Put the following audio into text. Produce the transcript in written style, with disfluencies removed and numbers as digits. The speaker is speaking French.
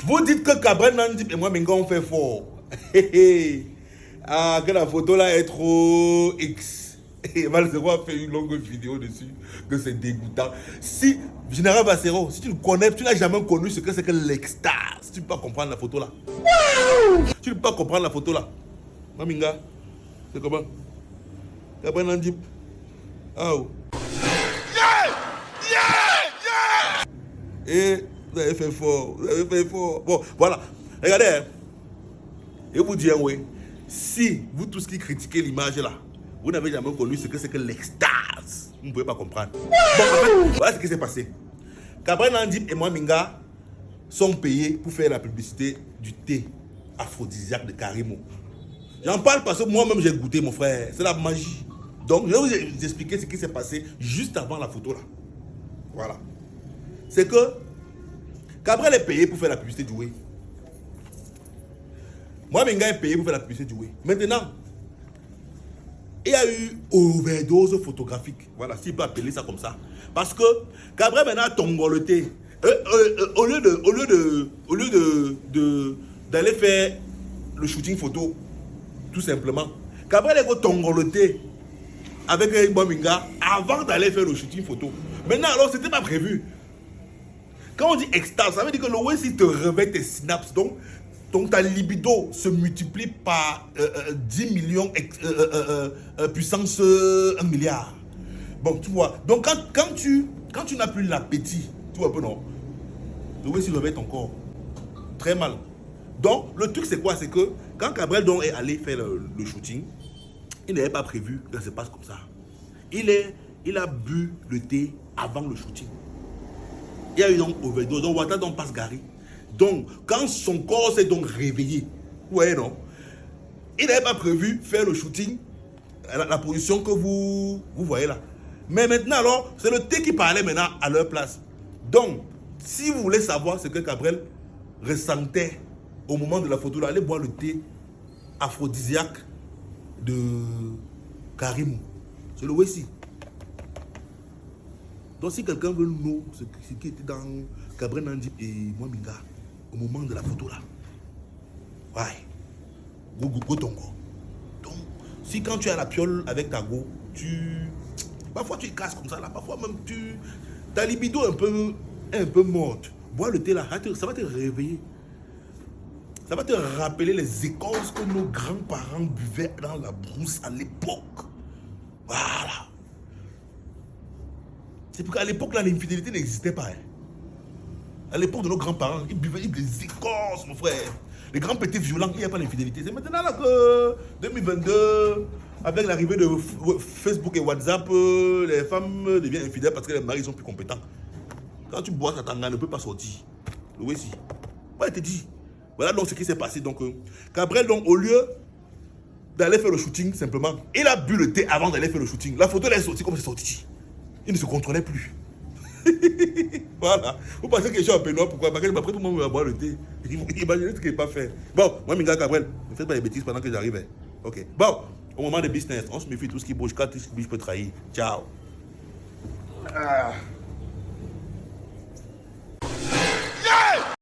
Vous dites que Cabrel Nandip et moi, Minga, on fait fort. Ah, que la photo là est trop X. Et Valzero a fait une longue vidéo dessus, que c'est dégoûtant. Si, Général Bassero, si tu le connais, tu n'as jamais connu ce que c'est que l'extase. Tu ne peux pas comprendre la photo là. Tu ne peux pas comprendre la photo là. Maminga, c'est comment? Cabrel Nandip. Oh. Et vous avez fait fort, vous avez fait fort. Bon, voilà. Regardez, hein. Et vous dire, oui, si vous tous qui critiquez l'image là, vous n'avez jamais connu ce que c'est que l'extase, vous ne pouvez pas comprendre. Bon, en fait, voilà ce qui s'est passé. Cabrel Nandip et moi, Minga, sont payés pour faire la publicité du thé aphrodisiaque de Karimo. J'en parle parce que moi-même j'ai goûté, mon frère. C'est la magie. Donc, je vais vous expliquer ce qui s'est passé juste avant la photo là. Voilà. C'est que Cabrel est payé pour faire la publicité du whey. Moi, Minga est payé pour faire la publicité du whey. Maintenant, il y a eu overdose photographique. Voilà, s'il peut appeler ça comme ça. Parce que Cabrel maintenant a tongoloté. Au lieu d'aller faire le shooting photo, tout simplement, Cabrel est tongoloté avec un Minga avant d'aller faire le shooting photo. Maintenant, alors, c'était pas prévu. Quand on dit extase, ça veut dire que le whey, s'il te réveille tes synapses, donc ta libido se multiplie par 10 millions puissance 1 milliard. Bon, tu vois. Donc, quand tu n'as plus l'appétit, tu vois un peu, non? Le whey, s'il réveille ton corps. Très mal. Donc, le truc, c'est quoi? C'est que quand Cabrel donc est allé faire le shooting, il n'avait pas prévu que ça se passe comme ça. Il a bu le thé avant le shooting. Il y a eu donc overdose, donc Wata donc passe Gary. Donc, quand son corps s'est donc réveillé, vous voyez non, il n'avait pas prévu faire le shooting, la position que vous voyez là. Mais maintenant alors, c'est le thé qui parlait maintenant à leur place. Donc, si vous voulez savoir ce que Cabrel ressentait au moment de la photo là, allez boire le thé aphrodisiaque de Karimo. C'est le Wessi. Donc si quelqu'un veut nous ce qui était dans Cabrel Nandip et moi Minga au moment de la photo là, ouais, go tongo. Donc si quand tu as la piole avec ta go, parfois tu casses comme ça là, parfois même ta libido est un peu morte. Bois le thé là, ça va te réveiller. Ça va te rappeler les écorces que nos grands-parents buvaient dans la brousse à l'époque. Voilà. C'est pour qu'à l'époque, là, l'infidélité n'existait pas. Hein. À l'époque de nos grands-parents, ils buvaient des écorces, mon frère. Les grands petits violents, il n'y a pas d'infidélité. C'est maintenant là que 2022, avec l'arrivée de Facebook et WhatsApp, les femmes deviennent infidèles parce que les maris sont plus compétents. Quand tu bois, ça t'engage, ne peut pas sortir. Oui, si. Ouais, te dit. Voilà donc ce qui s'est passé. Donc, Cabrel, donc, au lieu d'aller faire le shooting, simplement, il a bu le thé avant d'aller faire le shooting. La photo, elle est sortie comme c'est sorti. Il ne se contrôlait plus. Voilà. Vous pensez que je suis un pénois, pourquoi? Parce que après tout le monde va boire le thé. Imaginez ce qu'il n'est pas fait. Bon, moi, Minga Cabrel, ne faites pas les bêtises pendant que j'arrive. Ok. Bon, au moment des business, on se méfie tout ce qui bouge. Quand tout ce qui bouge peut trahir. Ciao.